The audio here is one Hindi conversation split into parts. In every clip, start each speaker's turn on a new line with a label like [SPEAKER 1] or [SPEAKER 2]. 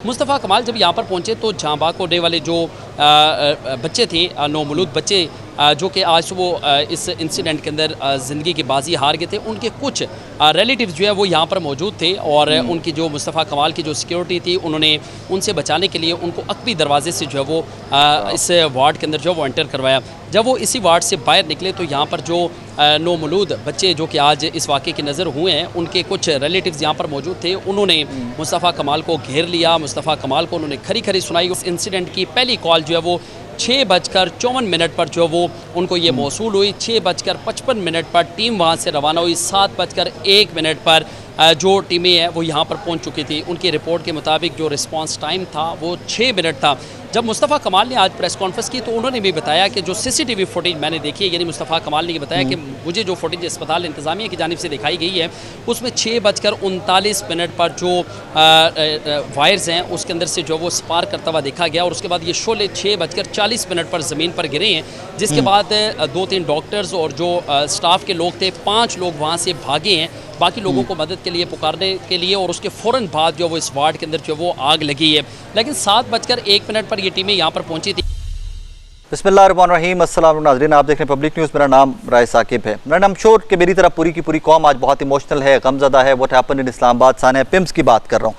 [SPEAKER 1] मुस्तफ़ा कमाल जब यहाँ पर पहुँचे तो जहाँ बाग होने वाले जो बच्चे थे, नौमौलूद बच्चे जो कि आज वो इस इंसिडेंट के अंदर ज़िंदगी की बाजी हार गए थे, उनके कुछ रिलेटिव्स जो है वो यहाँ पर मौजूद थे और उनकी जो मुस्तफ़ा कमाल की जो सिक्योरिटी थी, उन्होंने उनसे बचाने के लिए उनको अकबी दरवाजे से जो है वो इस वार्ड के अंदर जो वो एंटर करवाया। जब वो इसी वार्ड से बाहर निकले तो यहाँ पर जो नौमौलूद बच्चे जो कि आज इस वाक़े की नज़र हुए हैं, उनके कुछ रिलेटिव्स यहाँ पर मौजूद थे। उन्होंने मुस्तफ़ा कमाल को घेर लिया, मुस्तफ़ा कमाल को उन्होंने खरी खरी सुनाई। उस इंसिडेंट की पहली कॉल जो है वो 6:54 पर जो वो उनको ये मौसूल हुई। 6:55 पर टीम वहाँ से रवाना हुई। 7:01 पर जो टीमें हैं वो यहाँ पर पहुँच चुकी थी। उनकी रिपोर्ट के मुताबिक जो रिस्पांस टाइम था वो 6 मिनट था। जब मुस्तफ़ा कमाल ने आज प्रेस कॉन्फ्रेंस की तो उन्होंने भी बताया कि जो सीसीटीवी फुटेज मैंने देखी है, यानी मुस्तफ़ा कमाल ने ये बताया कि मुझे जो फुटेज अस्पताल इंतज़ामिया की जानिब से दिखाई गई है उसमें 6:39 पर जो वायर्स हैं उसके अंदर से जो वो स्पार्क करता हुआ देखा गया और उसके बाद ये शोले 6:40 पर ज़मीन पर गिरे हैं, जिसके बाद 2-3 डॉक्टर्स और जो स्टाफ के लोग थे 5 लोग वहाँ से भागे हैं बाकी लोगों को मदद के लिए पुकारने के लिए, और उसके फ़ौरन बाद जो वो इस वार्ड के अंदर जो वो आग लगी है। लेकिन 7:01 पर ये टीमें यहाँ पर पहुँची थी।
[SPEAKER 2] बिस्मिल्लाहिर्रहमानिर्रहीम, अस्सलाम नाज़रीन, आप देख रहे हैं पब्लिक न्यूज़। मेरा नाम राय साकिब है। मेरा नाम श्योर कि मेरी तरह पूरी की पूरी कौम आज बहुत इमोशनल है, गमज़दा है। What happened in Islamabad, Sania PIMS की बात कर रहा हूँ।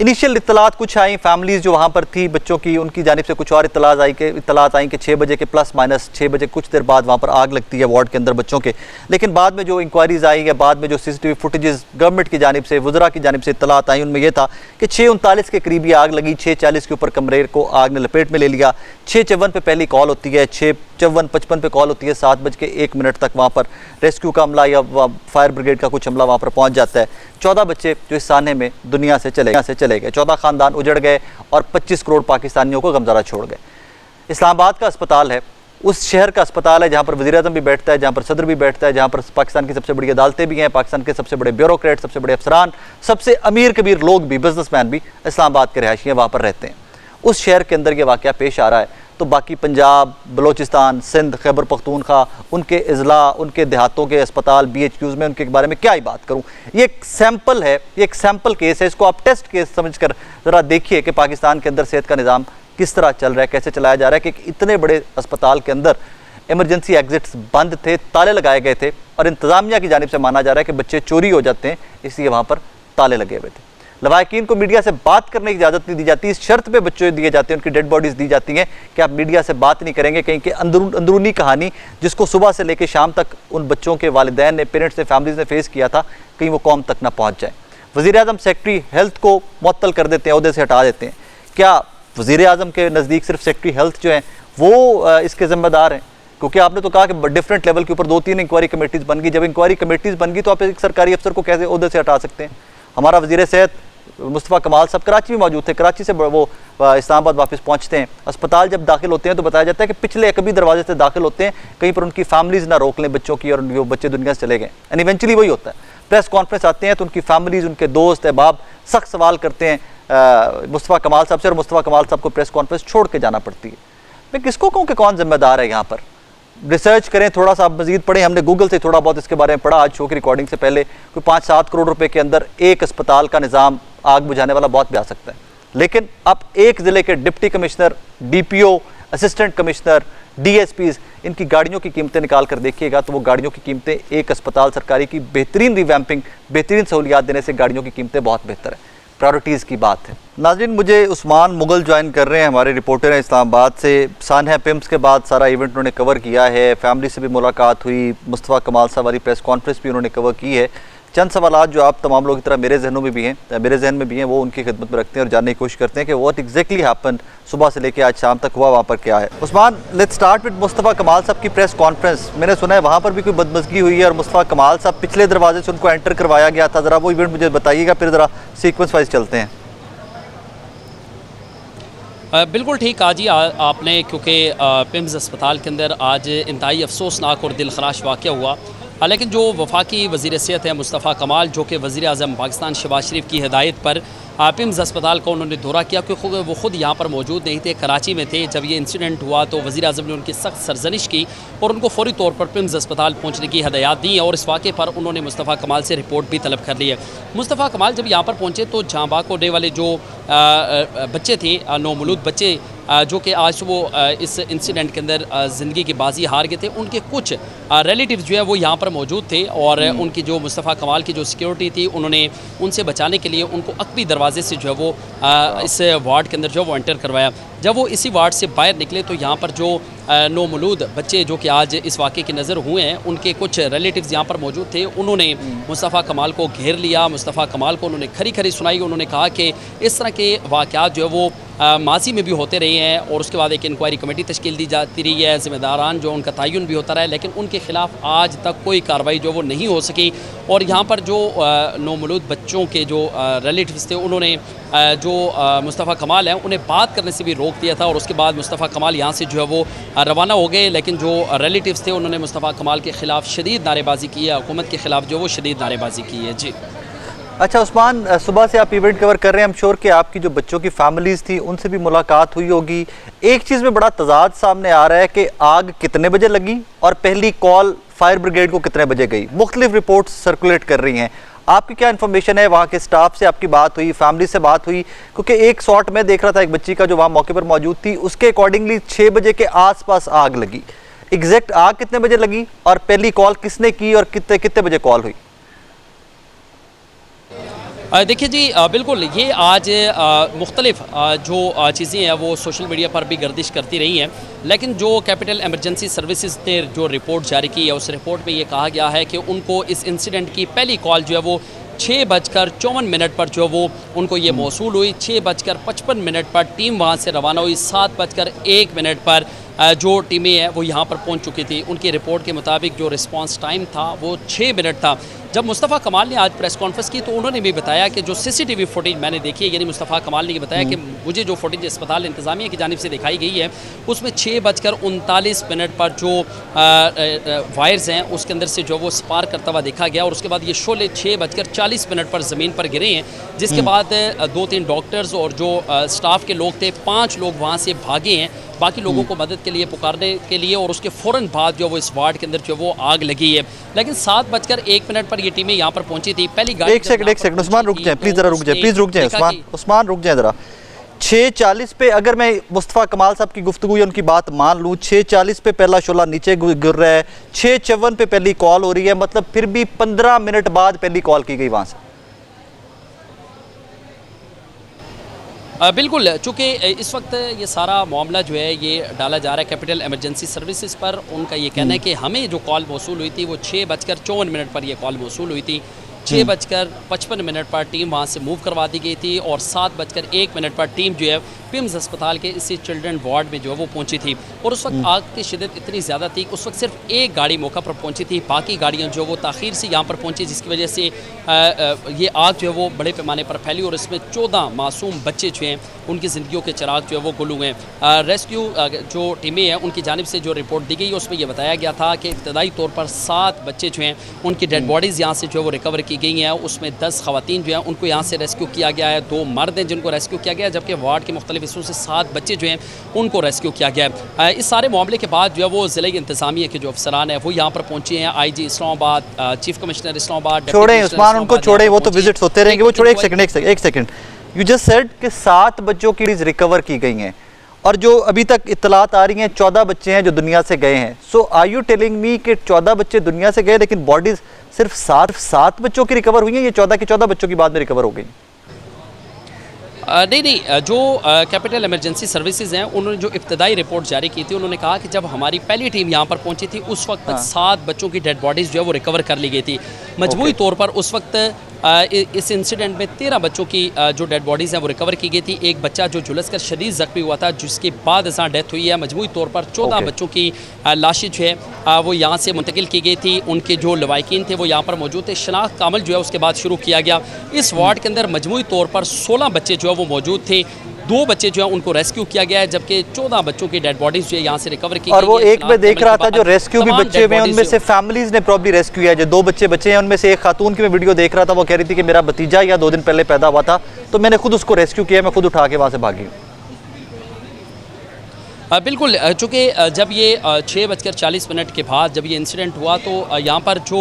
[SPEAKER 2] इनिशियल इत्तलात कुछ आई, फैमिलीज़ जो वहाँ पर थी बच्चों की, उनकी जानिब से कुछ और इत्तलात आई कि 6 बजे के प्लस माइनस 6 बजे कुछ देर बाद वहाँ पर आग लगती है वार्ड के अंदर बच्चों के। लेकिन बाद में जो इंक्वायरीज़ आई या बाद में जो सीसीटीवी फुटेजेस गवर्नमेंट की जानिब से, वज़रा की जानिब से इत्तलात आई, उनमें यह था कि 6:39 के करीब ये आग लगी। 6:40 के ऊपर कमरे को आग ने लपेट में ले लिया। 6:54 पे पहली कॉल होती है, 6:55 पे कॉल होती है। 7:01 तक वहाँ पर रेस्क्यू का अमला या फायर ब्रिगेड का कुछ अमला वहाँ पर पहुँच जाता है। 14 बच्चे जो इस साने में दुनिया से चले गए, 14 ख़ानदान उजड़ गए और 25 करोड़ पाकिस्तानियों को गमज़ारा छोड़ गए। इस्लामाबाद का अस्पताल है, उस शहर का अस्पताल है जहाँ पर वज़ीर-ए-आज़म भी बैठता है, जहाँ पर सदर भी बैठता है, जहाँ पर पाकिस्तान की सबसे बड़ी अदालतें भी हैं, पाकिस्तान के सबसे बड़े ब्यूरोक्रेट, सबसे बड़े अफसरान, सबसे अमीर कबीर लोग भी, बिजनेसमैन भी इस्लामाबाद के रहायशी वहाँ पर रहते हैं। उस शहर के अंदर ये वाक़या पेश आ रहा है तो बाकी पंजाब, बलोचिस्तान, सिंध, खैबर पख्तूनख्वा, उनके अज़ला, उनके देहातों के अस्पताल, BHQs में उनके बारे में क्या ही बात करूँ। ये एक सैम्पल है, ये एक सैम्पल केस है। इसको आप टेस्ट केस समझ कर ज़रा देखिए कि पाकिस्तान के अंदर सेहत का निज़ाम किस तरह चल रहा है, कैसे चलाया जा रहा है। कि इतने बड़े अस्पताल के अंदर एमरजेंसी एग्जिट्स बंद थे, ताले लगाए गए थे और इंतज़ामिया की जानिब से माना जा रहा है कि बच्चे चोरी हो जाते हैं, इसलिए वहाँ पर ताले लगे हुए थे। लवाकिन को मीडिया से बात करने की इजाज़त नहीं दी जाती। इस शर्त पे बच्चे दिए जाते हैं, उनकी डेड बॉडीज़ दी जाती हैं कि आप मीडिया से बात नहीं करेंगे। कहीं के अंदरूनी कहानी जिसको सुबह से लेकर शाम तक उन बच्चों के वालिदैन ने, पेरेंट्स ने, फैमिलीज़ ने फेस किया था, कहीं वो कौम तक ना पहुँच जाए। वज़ीर-ए-आज़म सेक्रेटरी हेल्थ को मुअत्तल कर देते हैं, ओहदे से हटा देते हैं। क्या वज़ीर-ए-आज़म के नज़दीक सिर्फ सेक्रेटरी हेल्थ जो हैं वो इसके ज़िम्मेदार हैं? क्योंकि आपने तो कहा कि डिफरेंट लेवल के ऊपर 2-3 इंक्वायरी कमेटीज़ बन गई। जब इंक्वायरी कमेटीज़ बन गई तो आप एक सरकारी अफसर को कैसे ओहदे से हटा सकते हैं? हमारा वज़ीर सेहत मुस्तफ़ा कमाल साहब कराची में मौजूद थे, कराची से वो इस्लामाबाद वापस पहुंचते हैं। अस्पताल जब दाखिल होते हैं तो बताया जाता है कि पिछले कभी दरवाजे से दाखिल होते हैं, कहीं पर उनकी फैमिलीज़ ना रोक लें बच्चों की और वो बच्चे दुनिया से चले गए। एंड इवेंचुअली वही होता है। प्रेस कॉन्फ्रेंस आते हैं तो उनकी फैमिलीज़, उनके दोस्त अहबाब सख्त सवाल करते हैं मुस्तफ़ा कमाल साहब से, और मुस्तफ़ा कमाल साहब को प्रेस कॉन्फ्रेंस छोड़ के जाना पड़ती है। मैं किसको कहूँ कि कौन जिम्मेदार है यहाँ पर? रिसर्च करें, थोड़ा सा आप मज़ीद पढ़ें। हमने गूगल से थोड़ा बहुत इसके बारे में पढ़ा आज शो की रिकॉर्डिंग से पहले। कोई 5-7 करोड़ रुपए के अंदर एक अस्पताल का निज़ाम आग बुझाने वाला बहुत भी आ सकता है। लेकिन आप एक ज़िले के deputy commissioner, DPO, assistant commissioner, DSPs, इनकी गाड़ियों की कीमतें निकाल कर देखिएगा तो वो गाड़ियों की कीमतें, एक अस्पताल सरकारी की बेहतरीन रिवैम्पिंग, बेहतरीन सहूलियात देने से गाड़ियों की कीमतें बहुत बेहतर है। प्रायोरिटीज़ की बात है। नाज़रीन, मुझे उस्मान मुगल ज्वाइन कर रहे हैं, हमारे रिपोर्टर हैं इस्लामाबाद से। सानिया पिम्स के बाद सारा इवेंट उन्होंने कवर किया है, फैमिली से भी मुलाकात हुई, मुस्तफ़ा कमाल साहब वाली प्रेस कॉन्फ्रेंस भी उन्होंने कवर की है। चंद सवालात जो आप तमाम लोगों की तरह मेरे जहन में भी हैं वो उनकी खिदमत में रखते हैं और जानने की कोशिश करते हैं कि व्हाट एग्जैक्टली हैपेंड, सुबह से लेकर आज शाम तक हुआ वहाँ पर क्या है। Usman, let's start with Mustafa कमाल साहब की प्रेस कॉन्फ्रेंस। मैंने सुना है वहाँ पर भी कोई बदमज़गी हुई है और मुस्तफ़ा कमाल साहब पिछले दरवाजे से उनको एंटर करवाया गया था। ज़रा वो इवेंट मुझे बताइएगा, फिर ज़रा सीक्वेंस वाइज चलते हैं।
[SPEAKER 1] बिल्कुल ठीक कहा जी आपने, क्योंकि पिम्स अस्पताल के अंदर आज इंतहाई अफसोसनाक और दिलखराश वाक़या हुआ। लेकिन जो वफाकी वज़ीर सेहत है मुस्तफ़ा कमाल, जो कि वज़ीर-ए-आज़म पाकिस्तान शहबाज शरीफ की हिदायत पर पिम्स अस्पताल का उन्होंने दौरा किया, क्योंकि वो ख़ुद यहाँ पर मौजूद नहीं थे, कराची में थे जब ये इंसिडेंट हुआ। तो वज़ीर आज़म ने उनकी सख्त सरजनिश की और उनको फौरी तौर पर पिम्स अस्पताल पहुँचने की हदायत दी और इस वाक़े पर उन्होंने मुस्तफ़ा कमाल से रिपोर्ट भी तलब कर ली है। मुस्तफ़ा कमाल जब यहाँ पर पहुँचे तो जहाँ बाग कोडे वाले जो बच्चे थे, नौमौलूद बच्चे जो कि आज वो इस इंसिडेंट के अंदर ज़िंदगी की बाजी हार गए थे, उनके कुछ रिलेटिव्स जो है वो यहाँ पर मौजूद थे और उनकी जो मुस्तफ़ा कमाल की जो सिक्योरिटी थी, उन्होंने उनसे बचाने के लिए उनको अकबी दरवाजे से जो है वो इस वार्ड के अंदर जो है वो एंटर करवाया। जब वो इसी वार्ड से बाहर निकले तो यहाँ पर जो नौमौलूद बच्चे जो कि आज इस वाक़े की नज़र हुए हैं, उनके कुछ रिलेटिव्स यहाँ पर मौजूद थे। उन्होंने मुस्तफ़ा कमाल को घेर लिया, मुस्तफ़ा कमाल को उन्होंने खरी खरी सुनाई। उन्होंने कहा कि इस तरह के वाक़यात जो है वो माजी में भी होते रहे हैं और उसके बाद एक इंक्वायरी कमेटी तश्कील दी जाती रही है, ज़िम्मेदारान जो उनका तयन भी होता रहा है, लेकिन उनके ख़िलाफ़ आज तक कोई कार्रवाई जो वो नहीं हो सकी। और यहाँ पर जो नौमौलूद बच्चों के जो रिलेटिव्स थे, उन्होंने जो मुस्तफ़ा कमाल हैं उन्हें बात करने से भी रोक दिया था और उसके बाद मुस्तफ़ा कमाल यहाँ से जो है वो रवाना हो गए। लेकिन जो रिलेटिव्स थे उन्होंने मुस्तफ़ा कमाल के ख़िलाफ़ शदीद नारेबाजी की है, हुकूमत के ख़िलाफ़ जो वो शदीद नारेबाजी की है। जी
[SPEAKER 2] अच्छा उस्मान, सुबह से आप इवेंट कवर कर रहे हैं, आई एम श्योर कि आपकी जो बच्चों की फैमिलीज़ थी उनसे भी मुलाकात हुई होगी। एक चीज़ में बड़ा तजाद सामने आ रहा है कि आग कितने बजे लगी और पहली कॉल फायर ब्रिगेड को कितने बजे गई। मुख्तलिफ रिपोर्ट्स सर्कुलेट कर रही हैं, आपकी क्या इन्फॉर्मेशन है? वहाँ के स्टाफ से आपकी बात हुई, फैमिली से बात हुई? क्योंकि एक शॉट में देख रहा था एक बच्ची का जो वहाँ मौके पर मौजूद थी, उसके अकॉर्डिंगली 6 बजे के आसपास आग लगी। एग्जैक्ट आग कितने बजे लगी और पहली कॉल किसने की और कितने कितने बजे कॉल हुई?
[SPEAKER 1] देखिए जी, बिल्कुल ये आज मुख्तलिफ जो चीज़ें हैं वो सोशल मीडिया पर भी गर्दिश करती रही हैं, लेकिन जो कैपिटल एमरजेंसी सर्विसेज ने जो रिपोर्ट जारी की है उस रिपोर्ट में ये कहा गया है कि उनको इस इंसिडेंट की पहली कॉल जो है वो 6:54 पर जो है वो उनको ये मौसूल हुई। 6:55 पर टीम वहाँ से रवाना हुई। 7:01 पर जो टीमें हैं वो यहाँ पर पहुँच चुकी थी। उनकी रिपोर्ट के मुताबिक जो रिस्पांस टाइम था वो 6 मिनट था। जब मुस्तफ़ा कमाल ने आज प्रेस कॉन्फ्रेंस की तो उन्होंने भी बताया कि जो सीसीटीवी फुटेज मैंने देखी है, यानी मुस्तफ़ा कमाल ने बताया कि मुझे जो फुटेज अस्पताल इंतज़ामिया की जानिब से दिखाई गई है उसमें 6:39 पर जो वायर्स हैं उसके अंदर से जो वो स्पार्क करता हुआ देखा गया और उसके बाद ये शोले 6:40 पर ज़मीन पर गिरे हैं, जिसके बाद 2-3 डॉक्टर्स और जो स्टाफ के लोग थे 5 लोग वहाँ से भागे हैं बाकी लोगों को मदद के लिए पुकारने के लिए, और उसके फ़ौरन बाद जो वो इस वार्ड के अंदर जो वो आग लगी है। लेकिन 7:01 पर ये टीमें यहाँ पर पहुंची थी। पहली गाड़ी
[SPEAKER 2] एक सेकंड उस्मान रुक जाए, प्लीज जरा रुक जाए, प्लीज रुक जाए उस्मान रुक जाए जरा। 6:40 पे अगर मैं मुस्तफ़ा कमाल साहब की गुफ्तगू या उनकी बात मान लूँ, 6:40 पे पहला शोला नीचे गिर रहा है, 6:54 पे पहली कॉल हो रही है, मतलब फिर भी 15 मिनट बाद पहली कॉल की गई वहाँ से।
[SPEAKER 1] बिल्कुल, चूँकि इस वक्त ये सारा मामला जो है ये डाला जा रहा है कैपिटल एमरजेंसी सर्विसेज पर। उनका ये कहना है कि हमें जो कॉल मौसूल हुई थी वो 6:54 पर ये कॉल मौसूल हुई थी। 6:55 पर टीम वहाँ से मूव करवा दी गई थी और 7:01 पर टीम जो है पिम्स अस्पताल के इसी चिल्ड्रन वार्ड में जो है वो पहुंची थी। और उस वक्त आग की शिद्दत इतनी ज़्यादा थी, उस वक्त सिर्फ एक गाड़ी मौका पर पहुंची थी, बाकी गाड़ियां जो वो ताख़ीर से यहाँ पर पहुंची, जिसकी वजह से ये आग जो है वो बड़े पैमाने पर फैली और इसमें 14 मासूम बच्चे जो हैं उनकी ज़िंदगियों के चिराग जो है वो गुल हुए हैं। रेस्क्यू जो टीमें हैं उनकी जानिब से जो रिपोर्ट दी गई उसमें यह बताया गया था कि इब्तदाई तौर पर 7 बच्चे जो हैं उनकी डेड बॉडीज़ यहाँ से जो है वो रिकवर की गई हैं। उसमें 10 ख़वातीन जो हैं उनको यहाँ से रेस्क्यू किया गया है, 2 मर्द हैं जिनको रेस्क्यू किया गया है, जबकि वार्ड के मुख्तलिफ हिस्सों से 7 बच्चे जो हैं उनको रेस्क्यू किया गया है। इस सारे मामले के बाद जो है वो ज़िले इंतज़ामिया के जो अफसरान हैं वो यहाँ पर पहुँचे हैं। IG Islamabad, chief commissioner Islamabad,
[SPEAKER 2] छोड़े उस्मान उनको छोड़े, वो तो विजिट्स होते रहेंगे, वो छोड़े। एक सेकंड यू जस्ट सेड कि 7 बच्चों की रिकवर की गई हैं और जो अभी तक इत्तलात आ रही हैं 14 बच्चे हैं जो दुनिया से गए हैं। सो आर यू टेलिंग मी कि 14 बच्चे दुनिया से गए लेकिन बॉडीज सिर्फ 7 बच्चों की रिकवर हुई हैं, ये 14 के 14 बच्चों की बाद में रिकवर हो गई?
[SPEAKER 1] नहीं, जो कैपिटल एमरजेंसी सर्विसेज हैं उन्होंने जो इब्तदाई रिपोर्ट जारी की थी उन्होंने कहा कि जब हमारी पहली टीम यहाँ पर पहुँची थी उस वक्त तक 7 बच्चों की डेड बॉडीज़ जो है वो रिकवर कर ली गई थी। मजबूरी तौर पर उस वक्त इस इंसिडेंट में 13 बच्चों की जो डेड बॉडीज़ हैं वो रिकवर की गई थी। एक बच्चा जो झुलस कर शदीद ज़ख्मी हुआ था जिसके बाद ऐसा डेथ हुई है। मजमूई तौर पर 14 बच्चों की लाशें जो है वो यहाँ से मुंतकिल की गई थी। उनके जो लवाकिन थे वो यहाँ पर मौजूद थे। शनाख्त का अमल जो है उसके बाद शुरू किया गया। इस वार्ड के अंदर मजमूई तौर पर 16 बच्चे जो है वो मौजूद थे। 2 बच्चे जो है उनको रेस्क्यू किया गया है, जबकि 14 बच्चों की डेड बॉडीज जो है यहाँ से रिकवर की
[SPEAKER 2] और वो
[SPEAKER 1] गई है।
[SPEAKER 2] एक में देख रहा था जो रेस्क्यू भी
[SPEAKER 1] तमाम
[SPEAKER 2] बच्चे
[SPEAKER 1] dead
[SPEAKER 2] हुए हैं
[SPEAKER 1] bodies
[SPEAKER 2] उनमें
[SPEAKER 1] जो-
[SPEAKER 2] से फैमिलीज ने प्रॉब्ली रेस्क्यू किया है। जो 2 बच्चे बचे हैं उनमें से एक खातून की मैं वीडियो देख रहा था, वो कह रही थी कि मेरा भतीजा या 2 दिन पहले पैदा हुआ था, तो मैंने खुद उसको रेस्क्यू किया, मैं खुद उठा के वहाँ से भागी हूँ।
[SPEAKER 1] बिल्कुल, चूँकि जब ये 6:40 के बाद जब ये इंसिडेंट हुआ तो यहाँ पर जो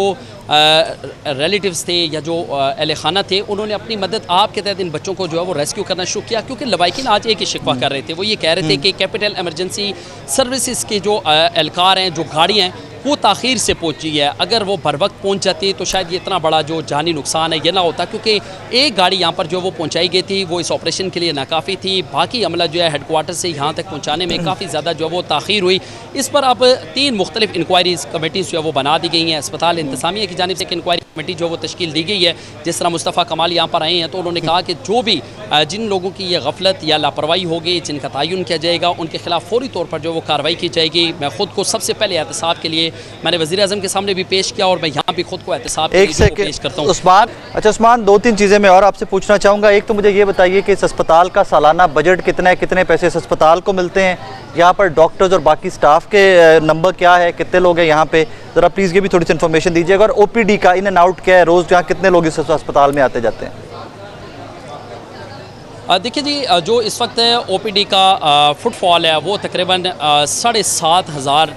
[SPEAKER 1] रिलेटिव्स थे या जो अहल खाना थे, उन्होंने अपनी मदद आप के तहत इन बच्चों को जो है वो रेस्क्यू करना शुरू किया, क्योंकि लवाकिन आज एक ही शिकवा कर रहे थे। वो ये कह रहे थे कि कैपिटल एमरजेंसी सर्विसेज के जो एहलकार हैं, जो गाड़ियाँ हैं, वो ताख़ीर से पहुंची है। अगर वो बर वक्त पहुँच जाती तो शायद ये इतना बड़ा जो जानी नुकसान है ये ना होता, क्योंकि एक गाड़ी यहाँ पर जो वो पहुँचाई गई थी वो इस ऑपरेशन के लिए नाकाफ़ी थी। बाकी अमला जो है हेडक्वार्टर से यहाँ तक पहुँचाने में काफ़ी ज़्यादा जो है वो ताख़ीर हुई। इस पर अब 3 मुख्तलिफ इंक्वायरीज़ कमेटीज़ जो है वो बना दी गई हैं। अस्पताल इंतज़ामिया की जानिब से एक इंक्वायरी कमेटी जो वो तश्कील दी गई है। जिस तरह मुस्तफ़ा कमाल यहाँ पर आए हैं तो उन्होंने कहा कि जो भी जिन लोगों की ये गफलत या लापरवाही होगी, जिनका तयन किया जाएगा, उनके खिलाफ फौरी तौर पर जो वो कार्रवाई की जाएगी। मैं खुद को सबसे पहले एहतसाब के लिए मैंने वज़ीर आज़म के सामने भी पेश किया और मैं यहाँ भी खुद को एहतसाब के लिए पेश करता हूँ।
[SPEAKER 2] उस्मान, अच्छा उस्मान, 2-3 चीज़ें मैं और आपसे पूछना चाहूँगा। एक तो मुझे ये बताइए कि इस अस्पताल का सालाना बजट कितना है, कितने पैसे इस अस्पताल को मिलते हैं, यहाँ पर डॉक्टर्स और बाकी स्टाफ के नंबर क्या है, कितने लोग हैं यहाँ पे, ज़रा प्लीज़ ये भी थोड़ी सी इन्फॉर्मेशन दीजिएगा। और OPD का इन एंड आउट क्या है, रोज़ यहाँ कितने लोग इस अस्पताल में आते जाते हैं?
[SPEAKER 1] देखिए जी, जो इस वक्त OPD का फुटफॉल है वो तकरीबन 7,500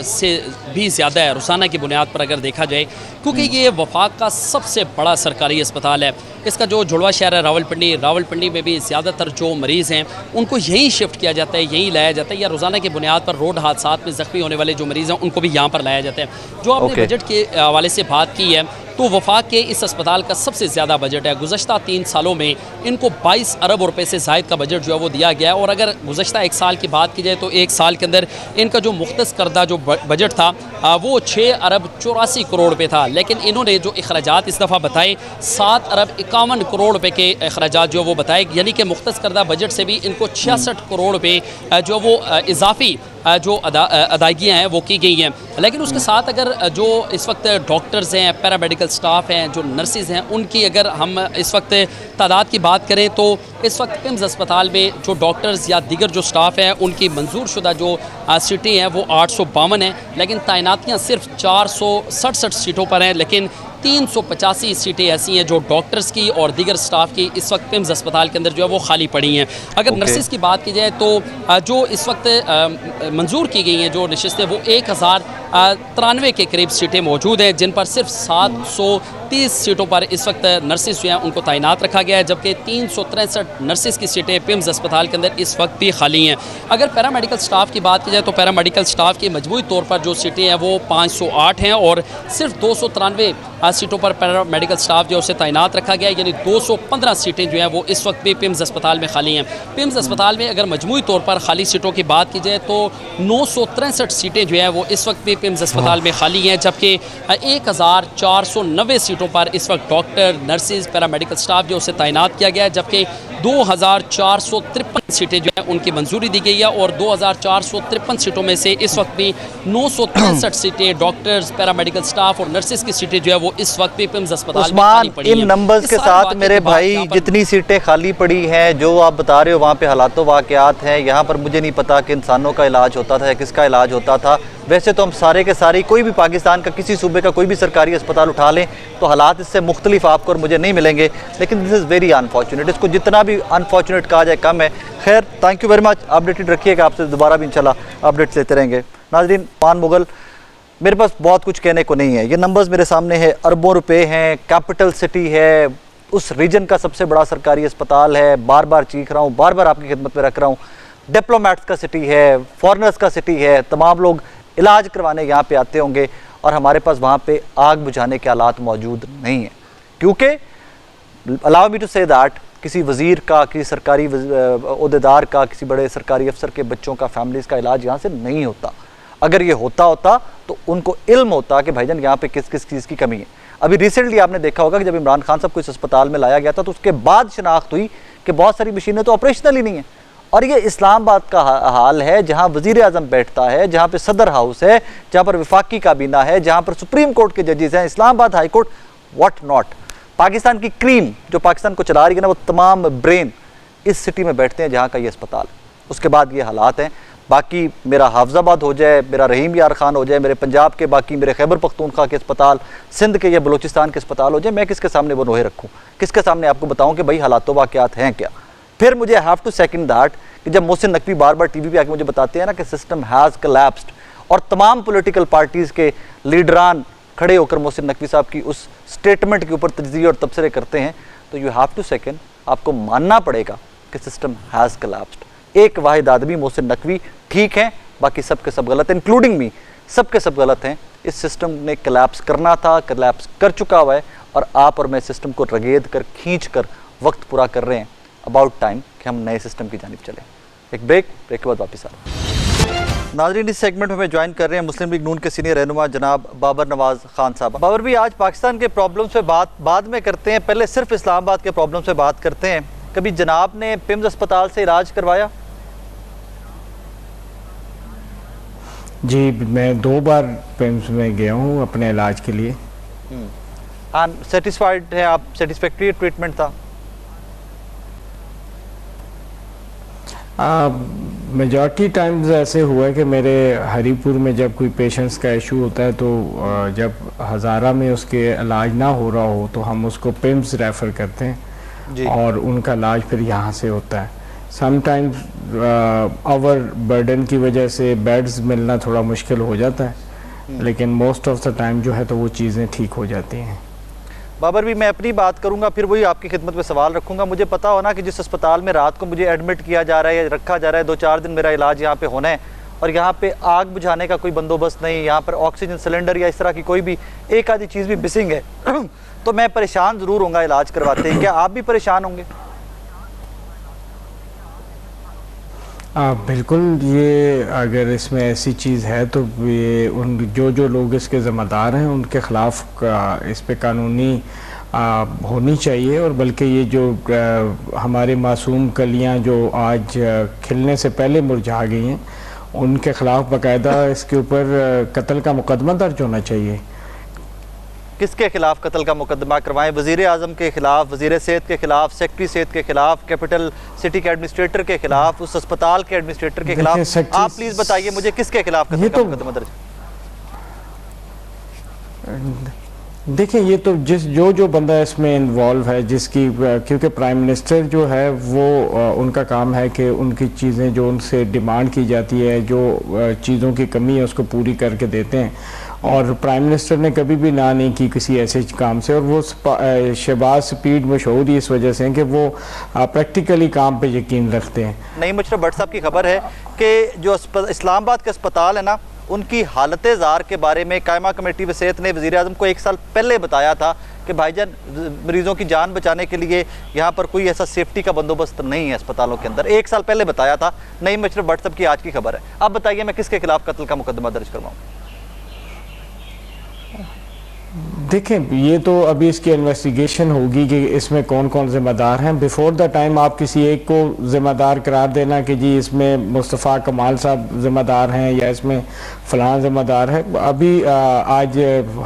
[SPEAKER 1] से भी ज़्यादा है रोज़ाना की बुनियाद पर अगर देखा जाए, क्योंकि ये वफाक का सबसे बड़ा सरकारी अस्पताल है। इसका जो जुड़वा शहर है रावलपिंडी में भी ज़्यादातर जो मरीज़ हैं उनको यहीं शिफ्ट किया जाता है, यहीं लाया जाता है, या रोज़ाना की बुनियाद पर रोड हादसात में ज़ख्मी होने वाले जो मरीज़ हैं उनको भी यहाँ पर लाया जाता है। जो आपने बजट के हवाले से बात की है, तो वफाक के इस अस्पताल का सबसे ज़्यादा बजट है। गुज़श्ता 3 सालों में इनको 22 अरब रुपए से ज़ायद का बजट जो है वो दिया गया है। और अगर गुज़श्ता 1 साल की बात की जाए तो 1 साल के अंदर इनका जो मुख्तस करदा जो बजट था वो 6 अरब 84 करोड़ रुपये था, लेकिन इन्होंने जो अखराजात इस दफ़ा बताए 7 अरब 51 करोड़ रुपये के अखराजात जो वो बताए, यानी कि मुख्तस करदा बजट से भी इनको 66 करोड़ रुपये जो वो इजाफी जो अदायगियाँ हैं वो की गई हैं। लेकिन उसके साथ अगर जो इस वक्त डॉक्टर्स हैं, पैरामेडिकल स्टाफ हैं, जो नर्सिज़ हैं, उनकी अगर हम इस वक्त तादाद की बात करें तो इस वक्त पिम्स अस्पताल में जो डॉक्टर्स या दीगर जो स्टाफ हैं उनकी मंजूर शुदा जो सीटें हैं वो 852 हैं, लेकिन तैनातियाँ सिर्फ 467 सीटों पर हैं। लेकिन 385 सीटें ऐसी हैं जो डॉक्टर्स की और दीगर स्टाफ की इस वक्त पिम्स अस्पताल के अंदर जो है वो खाली पड़ी हैं। अगर नर्सिस की बात की जाए तो जो इस वक्त मंजूर की गई हैं जो नशिस्तें वो 1093 के करीब सीटें मौजूद हैं, जिन पर सिर्फ 730 सीटों पर इस वक्त नर्सिस जो हैं उनको तैनात रखा गया है, जबकि 363 नर्सिस की सीटें पिम्स अस्पताल के अंदर इस वक्त भी खाली हैं। अगर पैरामेडिकल स्टाफ की बात की जाए तो पैरामेडिकल स्टाफ की मजमूई तौर पर जो सीटें हैं वो 508 हैं और सिर्फ 293 सीटों पर पैरामेडिकल स्टाफ जो है उसे तैनात रखा गया है, यानी 215 सीटें जो हैं वो इस वक्त भी पिम्स अस्पताल में खाली हैं। पिम्स अस्पताल में अगर मजमूई तौर पर खाली सीटों की बात की जाए तो 963 सीटें जो हैं वो इस वक्त भी पिम्स अस्पताल में खाली हैं, जबकि 1490 सीटों पर इस वक्त डॉक्टर, नर्सिस, पैरामेडिकल स्टाफ जो उसे तैनात किया गया है, जबकि 2453 सीटें जो हैं उनकी मंजूरी दी गई है और 2453 सीटों में से इस वक्त भी 963 सीटें डॉक्टर्स, पैरामेडिकल स्टाफ और नर्सिस की सीटें जो है वो इस वक्त भी पिम्स अस्पताल में खाली पड़ी हैं।
[SPEAKER 2] इन नंबर्स के साथ मेरे भाई जितनी सीटें खाली पड़ी हैं, जो आप बता रहे हो वहाँ पे हालातों वाक़यात हैं, यहाँ पर मुझे नहीं पता कि इंसानों का इलाज होता था या किसका इलाज होता था। वैसे तो हम सारे के सारे कोई भी पाकिस्तान का किसी सूबे का कोई भी सरकारी अस्पताल उठा लें तो हालात इससे मुख्तलिफ आपको और मुझे नहीं मिलेंगे, लेकिन दिस इज़ वेरी अनफॉर्चुनेट। इसको जितना भी अनफॉर्चुनेट कहा जाए कम है। खैर, thank you very much, updated रखिएगा, आपसे दोबारा भी इंशाल्लाह अपडेट्स लेते रहेंगे। नाज़रीन, पान मुगल, मेरे पास बहुत कुछ कहने को नहीं है, ये नंबर्स मेरे सामने है, अरबों रुपए हैं, कैपिटल सिटी है, उस रीजन का सबसे बड़ा सरकारी अस्पताल है, बार बार चीख रहा हूँ, बार बार आपकी खिदमत में रख रहा हूँ, डिप्लोमेट्स का सिटी है, फॉरेनर्स का सिटी है, तमाम लोग इलाज करवाने यहाँ पे आते होंगे और हमारे पास वहाँ पे आग बुझाने के हालात मौजूद नहीं हैं, क्योंकि allow me to say that किसी वज़ीर का, किसी सरकारी ओहदेदार का, किसी बड़े सरकारी अफसर के बच्चों का, फैमिलीज़ का इलाज यहाँ से नहीं होता। अगर ये होता तो उनको इल्म होता कि भाईजान यहाँ पे किस किस चीज़ की कमी है। अभी रिसेंटली आपने देखा होगा कि जब इमरान खान साहब को इस अस्पताल में लाया गया था तो उसके बाद शनाख्त हुई कि बहुत सारी मशीनें तो ऑपरेशनल ही नहीं हैं। और ये इस्लामाबाद का हाल है, जहाँ वज़ीर आज़म बैठता है, जहाँ पे सदर हाउस है, जहाँ पर वफाकी काबीना है, जहाँ पर सुप्रीम कोर्ट के जजेस हैं, Islamabad high court, what not. Pakistan की क्रीम जो पाकिस्तान को चला रही है ना, वो तमाम ब्रेन इस सिटी में बैठते हैं जहाँ का ये अस्पताल है। उसके बाद ये हालात हैं। बाकी मेरा हाफजाबाद हो जाए, मेरा रहीम यार खान हो जाए, मेरे पंजाब के बाकी मेरे खैबर पख्तूनख्वा के अस्पताल, सिंध के या बलूचिस्तान के अस्पताल हो जाए, मैं किसके सामने वो रोहे रखूँ, किसके सामने आपको बताऊँ कि भाई हालात वाक़यात हैं क्या। फिर मुझे हैव टू सेकंड दैट कि जब मोहसिन नकवी बार बार टीवी पे आके मुझे बताते हैं ना कि सिस्टम हैज़ कोलैप्स्ड, और तमाम पॉलिटिकल पार्टीज़ के लीडरान खड़े होकर मोहसिन नकवी साहब की उस स्टेटमेंट के ऊपर तजज़िये और तबसरे करते हैं, तो यू हैव टू सेकंड, आपको मानना पड़ेगा कि सिस्टम हैज़ कोलैप्स्ड। एक वाहिद आदमी मोहसिन नकवी ठीक है, बाकी सब के सब गलत हैं, इंक्लूडिंग मी, सब के सब गलत हैं। इस सिस्टम ने कोलैप्स करना था, कोलैप्स कर चुका हुआ है, और आप और मैं सिस्टम को रगेद कर खींच कर वक्त पूरा कर रहे हैं। अबाउट टाइम कि हम नए सिस्टम की जानिब चलें। एक ब्रेक के बाद वापस आ रहे हैं। नाज़रीन, इस सेगमेंट में हमें ज्वाइन कर रहे हैं मुस्लिम लीग नून के सीनियर रहनुमा जनाब बाबर नवाज खान साहब। बाबर भी, आज पाकिस्तान के प्रॉब्लम्स पे बात बाद में करते हैं, पहले सिर्फ इस्लामाबाद के प्रॉब्लम्स पे बात करते हैं। कभी जनाब ने पिम्स अस्पताल से इलाज करवाया?
[SPEAKER 3] जी, मैं 2 बार पिम्स में गया हूँ अपने इलाज के लिए।
[SPEAKER 2] हाँ, सेटिस्फाइड है आप? सेटिस्फैक्ट्री ट्रीटमेंट था?
[SPEAKER 3] मेजॉरिटी टाइम्स ऐसे हुआ है कि मेरे हरीपुर में जब कोई पेशेंट्स का इशू होता है तो जब हज़ारा में उसके इलाज ना हो रहा हो तो हम उसको पिम्स रेफ़र करते हैं और उनका इलाज फिर यहाँ से होता है। समटाइम्स ओवर बर्डन की वजह से बेड्स मिलना थोड़ा मुश्किल हो जाता है, लेकिन मोस्ट ऑफ द टाइम जो है तो वो चीज़ें ठीक हो जाती हैं।
[SPEAKER 2] बाबर भी, मैं अपनी बात करूंगा, फिर वही आपकी खिदमत में सवाल रखूंगा। मुझे पता हो ना कि जिस अस्पताल में रात को मुझे एडमिट किया जा रहा है या रखा जा रहा है, 2-4 दिन मेरा इलाज यहाँ पे होना है, और यहाँ पे आग बुझाने का कोई बंदोबस्त नहीं, यहाँ पर ऑक्सीजन सिलेंडर या इस तरह की कोई भी एक आधी चीज़ भी मिसिंग है तो मैं परेशान ज़रूर होऊंगा इलाज करवाते हैं। क्या आप भी परेशान होंगे?
[SPEAKER 3] बिल्कुल, ये अगर इसमें ऐसी चीज़ है तो ये उन जो लोग इसके ज़िम्मेदार हैं उनके ख़िलाफ़ इस पे कानूनी होनी चाहिए, और बल्कि ये जो हमारे मासूम कलियां जो आज खिलने से पहले मुरझा गई हैं उनके ख़िलाफ़ बाकायदा इसके ऊपर कत्ल का मुकदमा दर्ज होना चाहिए।
[SPEAKER 2] किसके खिलाफ कत्ल का मुकदमा करवाएं? वज़ीर आज़म के खिलाफ, वज़ीर सेहत के खिलाफ, सेक्रेटरी सेहत के खिलाफ, कैपिटल सिटी के एडमिनिस्ट्रेटर के खिलाफ, उस अस्पताल के एडमिनिस्ट्रेटर के खिलाफ? आप प्लीज़ बताइए मुझे किसके खिलाफ कत्ल का मुकदमा दर्ज?
[SPEAKER 3] देखिए, ये तो जो बंदा इसमें इन्वॉल्व है, जिसकी, क्योंकि प्राइम मिनिस्टर जो है वो उनका काम है कि उनकी चीज़ें जो उनसे डिमांड की जाती है, जो चीज़ों की कमी है उसको पूरी करके देते हैं, और प्राइम मिनिस्टर ने कभी भी ना नहीं की किसी ऐसे काम से। और वो शहबाज स्पीड मशहूर ही इस वजह से हैं कि वो प्रैक्टिकली काम पे यकीन रखते हैं।
[SPEAKER 2] नहीं, मुशर्रफ भट्ट साहब की खबर है कि जो इस्लामाबाद के अस्पताल है ना, उनकी हालत ज़ार के बारे में कायमा कमेटी वसेहत ने वज़ीर आज़म को 1 साल पहले बताया था कि भाईजान मरीज़ों की जान बचाने के लिए यहाँ पर कोई ऐसा सेफ्टी का बंदोबस्त नहीं है अस्पतालों के अंदर। 1 साल पहले बताया था। नहीं, मुशर्रफ भट्ट साहब की आज की खबर है। अब बताइए मैं किसके खिलाफ कत्ल का मुकदमा दर्ज करवाऊँ?
[SPEAKER 3] देखें, ये तो अभी इसकी इन्वेस्टिगेशन होगी कि इसमें कौन कौन ज़िम्मेदार हैं। बिफोर द टाइम आप किसी एक को ज़िम्मेदार करार देना कि जी इसमें मुस्तफ़ा कमाल साहब ज़िम्मेदार हैं या इसमें फ़लाँ ज़िम्मेदार है, अभी आज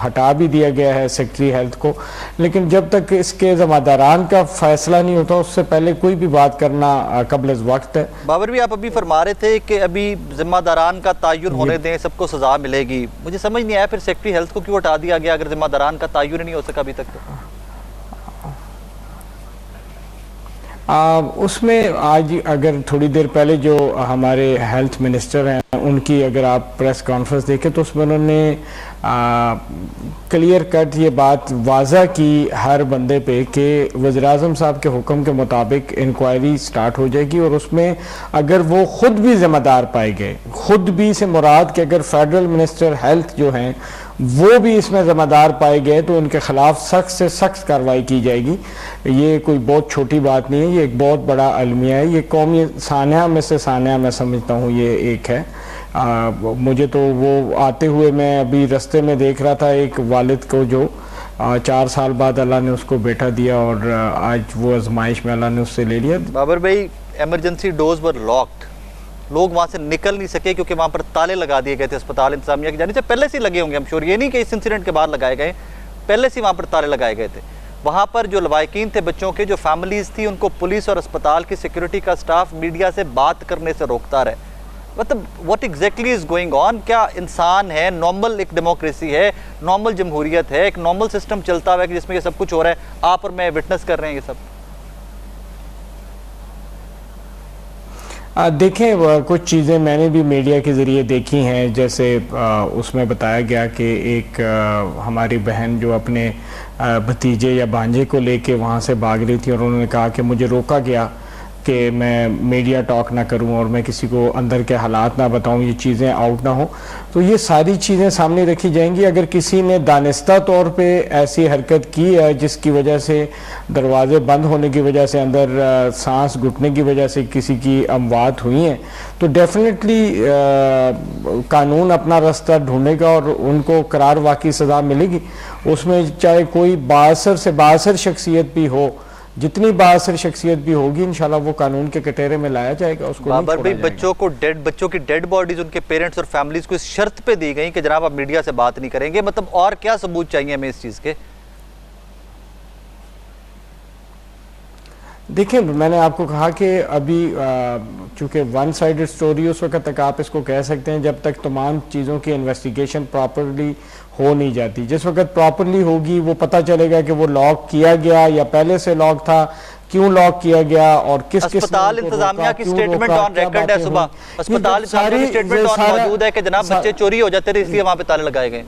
[SPEAKER 3] हटा भी दिया गया है सेक्रेटरी हेल्थ को, लेकिन जब तक इसके ज़िम्मेदारान का फ़ैसला नहीं होता उससे पहले कोई भी बात करना कब्ल वक्त है।
[SPEAKER 2] बाबर भी, आप अभी फरमा रहे थे कि अभी ज़िम्मेदारान का तयन होने दें, सबको सज़ा मिलेगी। मुझे समझ नहीं आया फिर सेक्रेटरी हेल्थ को क्यों हटा दिया गया अगर ज़िम्मेदारान का तयन नहीं हो सका अभी तक? तो
[SPEAKER 3] उसमें आज अगर थोड़ी देर पहले जो हमारे हेल्थ मिनिस्टर हैं उनकी अगर आप प्रेस कॉन्फ्रेंस देखें तो उसमें उन्होंने क्लियर कट ये बात वाज़ा की हर बंदे पे कि वज़ीर-ए-आज़म साहब के हुक्म के मुताबिक इंक्वायरी स्टार्ट हो जाएगी, और उसमें अगर वो ख़ुद भी ज़िम्मेदार पाए गए, ख़ुद भी से मुराद कि अगर फेडरल मिनिस्टर हेल्थ जो हैं वो भी इसमें ज़िम्मेदार पाए गए तो उनके ख़िलाफ़ सख्त से सख्त कार्रवाई की जाएगी। ये कोई बहुत छोटी बात नहीं है, ये एक बहुत बड़ा अलमिया है, ये कौमी सानिया में से सानिया मैं समझता हूँ ये एक है। मुझे तो वो आते हुए मैं अभी रास्ते में देख रहा था एक वालिद को जो 4 साल बाद अल्लाह ने उसको बेटा दिया, और आज वो आजमाइश में अल्लाह ने उससे ले लिया।
[SPEAKER 2] बाबर भाई, एमरजेंसी डोर्स वर लॉक्ड, लोग वहाँ से निकल नहीं सके क्योंकि वहाँ पर ताले लगा दिए गए थे अस्पताल इंतजामिया की जानिब से। पहले से लगे होंगे, हम श्योर, ये नहीं कि इस इंसिडेंट के बाद लगाए गए, पहले से वहाँ पर ताले लगाए गए थे। वहाँ पर जो लवाकिन थे बच्चों के, जो फैमिलीज़ थी, उनको पुलिस और अस्पताल की सिक्योरिटी का स्टाफ मीडिया से बात करने से रोकता रहे। मतलब what exactly is going on? क्या इंसान है, नॉर्मल एक डेमोक्रेसी है, नॉर्मल जमहूरियत है, एक नॉर्मल सिस्टम चलता हुआ है कि जिसमें ये सब कुछ हो रहा है, आप और मैं विटनेस कर रहे हैं ये सब?
[SPEAKER 3] देखें, कुछ चीज़ें मैंने भी मीडिया के ज़रिए देखी हैं। जैसे उसमें बताया गया कि एक हमारी बहन जो अपने भतीजे या भांजे को लेके वहाँ से भाग रही थी और उन्होंने कहा कि मुझे रोका गया कि मैं मीडिया टॉक ना करूं और मैं किसी को अंदर के हालात ना बताऊं, ये चीज़ें आउट ना हो। तो ये सारी चीज़ें सामने रखी जाएंगी। अगर किसी ने दानिस्ता तौर पे ऐसी हरकत की है जिसकी वजह से दरवाजे बंद होने की वजह से अंदर सांस घुटने की वजह से किसी की अमवात हुई हैं, तो डेफिनेटली कानून अपना रास्ता ढूंढेगा और उनको करार वाकई सज़ा मिलेगी। उसमें चाहे कोई बाअसर से बाअसर शख्सियत भी हो, जितनी बाअसर शख्सियत भी होगी, इंशाल्लाह वो कानून के कटहरे में लाया जाएगा, उसको नहीं छोड़ा जाएगा।
[SPEAKER 2] बच्चों की डेड बॉडीज उनके पेरेंट्स और फैमिलीज को इस शर्त पे दी गई कि जनाब आप मीडिया से बात नहीं करेंगे। मतलब और क्या सबूत चाहिए हमें इस चीज के?
[SPEAKER 3] देखिए, मैंने आपको कहा कि अभी चूंकि वन साइडेड स्टोरी उस वक्त तक आप इसको कह सकते हैं जब तक तमाम चीज़ों की इन्वेस्टिगेशन प्रॉपरली हो नहीं जाती। जिस वक्त प्रॉपरली होगी वो पता चलेगा कि वो लॉक किया गया या पहले से लॉक था, क्यों लॉक किया गया और किस
[SPEAKER 2] अस्पताल इंतजामिया की स्टेटमेंट ऑन रिकॉर्ड है। सुबह अस्पताल इंतजामिया की स्टेटमेंट ऑन मौजूद है कि जनाब बच्चे चोरी हो जाते थे इसलिए वहां पे ताले लगाए गए।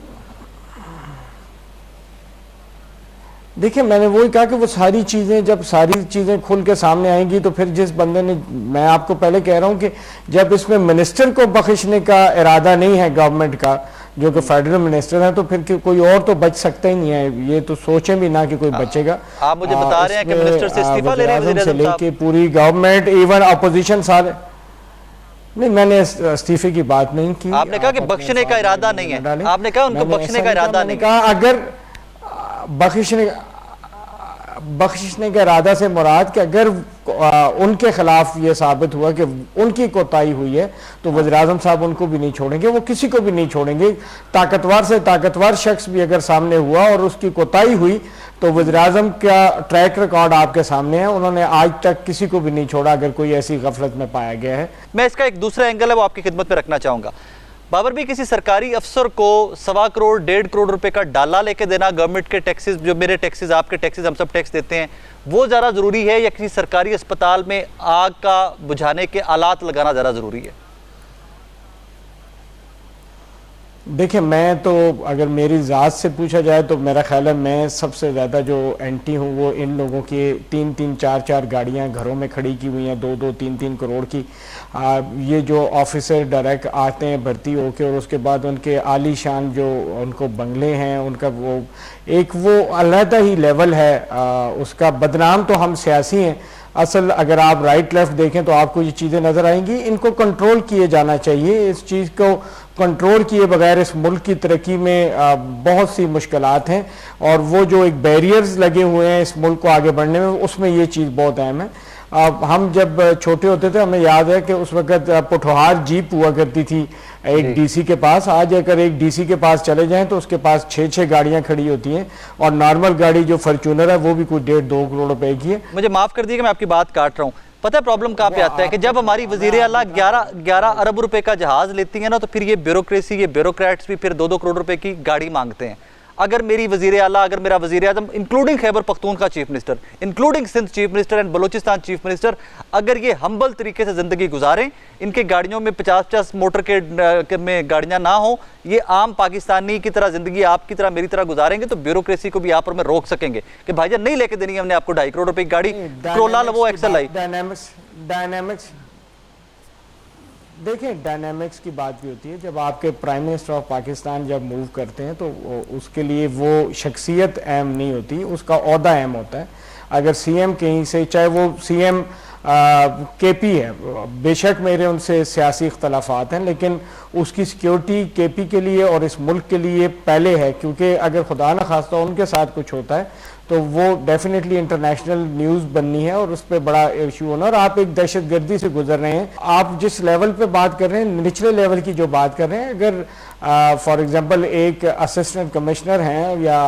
[SPEAKER 3] देखिए, मैंने वही कहा कि वो सारी चीज़ें, जब सारी चीज़ें खुल के सामने आएंगी तो फिर जिस बंदे ने, मैं आपको पहले कह रहा हूं कि जब इसमें मिनिस्टर को बख्शने का इरादा नहीं है गवर्नमेंट का, जो कि फेडरल मिनिस्टर है, तो फिर कोई और तो बच सकता ही नहीं है। ये तो सोचें भी ना कि कोई बचेगा।
[SPEAKER 2] आप मुझे बता रहे हैं कि मिनिस्टर से इस्तीफा ले रहे हैं
[SPEAKER 3] वज़ीर-ए-आज़म से लेके पूरी गवर्नमेंट, इवन अपोजिशन सारे। नहीं, मैंने इस्तीफे की बात नहीं की।
[SPEAKER 2] आपने कहा कि बख्शने का इरादा नहीं है। आपने कहा उनको बख्शने का इरादा नहीं है।
[SPEAKER 3] अगर बख्शिशने के इरादा से मुराद कि अगर उनके खिलाफ ये साबित हुआ कि उनकी कोताही हुई है तो वज़ीर-ए-आज़म साहब उनको भी नहीं छोड़ेंगे, वो किसी को भी नहीं छोड़ेंगे। ताकतवर से ताकतवर शख्स भी अगर सामने हुआ और उसकी कोताही हुई तो वज़ीर-ए-आज़म का ट्रैक रिकॉर्ड आपके सामने है, उन्होंने आज तक किसी को भी नहीं छोड़ा अगर कोई ऐसी गफलत में पाया गया है।
[SPEAKER 2] मैं इसका एक दूसरा एंगल है वो आपकी खिदमत में रखना चाहूंगा। बाबर भी, किसी सरकारी अफसर को 1.25 करोड़ 1.5 करोड़ रुपए का डाला लेके देना, गवर्नमेंट के टैक्सेस, जो मेरे टैक्सेस, आपके टैक्सेस, हम सब टैक्स देते हैं, वो ज़्यादा ज़रूरी है या किसी सरकारी अस्पताल में आग का बुझाने के आलात लगाना ज़्यादा ज़रूरी है?
[SPEAKER 3] देखिए, मैं तो अगर मेरी ज़ात से पूछा जाए तो मेरा ख्याल है मैं सबसे ज़्यादा जो एंटी हूँ वो इन लोगों की 3-3, 4-4 गाड़ियाँ घरों में खड़ी की हुई हैं 2-2, 3-3 करोड़ की। ये जो ऑफिसर डायरेक्ट आते हैं भर्ती होके और उसके बाद उनके आलीशान जो उनको बंगले हैं, उनका वो अलहदा ही लेवल है उसका। बदनाम तो हम सियासी हैं, असल अगर आप राइट लेफ्ट देखें तो आपको ये चीज़ें नज़र आएंगी। इनको कंट्रोल किए जाना चाहिए। इस चीज़ को कंट्रोल किए बगैर इस मुल्क की तरक्की में बहुत सी मुश्किलात हैं और वो जो एक बैरियर्स लगे हुए हैं इस मुल्क को आगे बढ़ने में, उसमें ये चीज़ बहुत अहम है। हम जब छोटे होते थे हमें याद है कि उस वक़्त पुठोहार जीप हुआ करती थी एक डीसी के पास। आज अगर एक डीसी के पास चले जाएं तो उसके पास 6-6 गाड़ियां खड़ी होती हैं और नॉर्मल गाड़ी जो फॉर्च्यूनर है वो भी कोई 1.5-2 करोड़ रुपए की है।
[SPEAKER 2] मुझे माफ़ कर दीजिएगा, मैं आपकी बात काट रहा हूँ। पता है प्रॉब्लम कहाँ पे आता है कि जब हमारी वज़ीर आला 11 अरब रुपए का जहाज लेती है ना, तो फिर ये ब्यूरोक्रेसी, ये ब्यूरोक्रेट्स भी फिर 2-2 करोड़ रुपए की गाड़ी मांगते हैं। अगर मेरी वज़ीर आला, अगर मेरा वज़ीर आज़म, including Khyber Pakhtunkhwa chief minister, including Sindh chief minister and Balochistan chief minister, अगर ये हम्बल तरीके से ज़िंदगी गुजारें, इनके गाड़ियों में 50-50 मोटर के में गाड़ियाँ ना हो, ये आम पाकिस्तानी की तरह ज़िंदगी आपकी तरह मेरी तरह गुजारेंगे, तो ब्यूरोक्रेसी को भी आप और मैं रोक सकेंगे कि भाईजान नहीं लेके देनी हमने आपको 2.5 करोड़ रुपए की गाड़ी, क्रोला वो एक्सल आई।
[SPEAKER 3] डायनामिक्स देखिए, डायनामिक्स की बात भी होती है। जब आपके प्राइम मिनिस्टर ऑफ पाकिस्तान जब मूव करते हैं तो उसके लिए वो शख्सियत अहम नहीं होती, उसका ओहदा अहम होता है। अगर सीएम कहीं से, चाहे वो सीएम केपी है, बेशक मेरे उनसे सियासी इख्तलाफात हैं, लेकिन उसकी सिक्योरिटी केपी के लिए और इस मुल्क के लिए पहले है, क्योंकि अगर खुदा न खास्ता उनके साथ कुछ होता है तो वो डेफिनेटली इंटरनेशनल न्यूज़ बननी है और उस पर बड़ा इशू होना। और आप एक दहशतगर्दी से गुजर रहे हैं। आप जिस लेवल पे बात कर रहे हैं, निचले लेवल की जो बात कर रहे हैं, अगर फॉर एग्जांपल एक असिस्टेंट कमिश्नर हैं या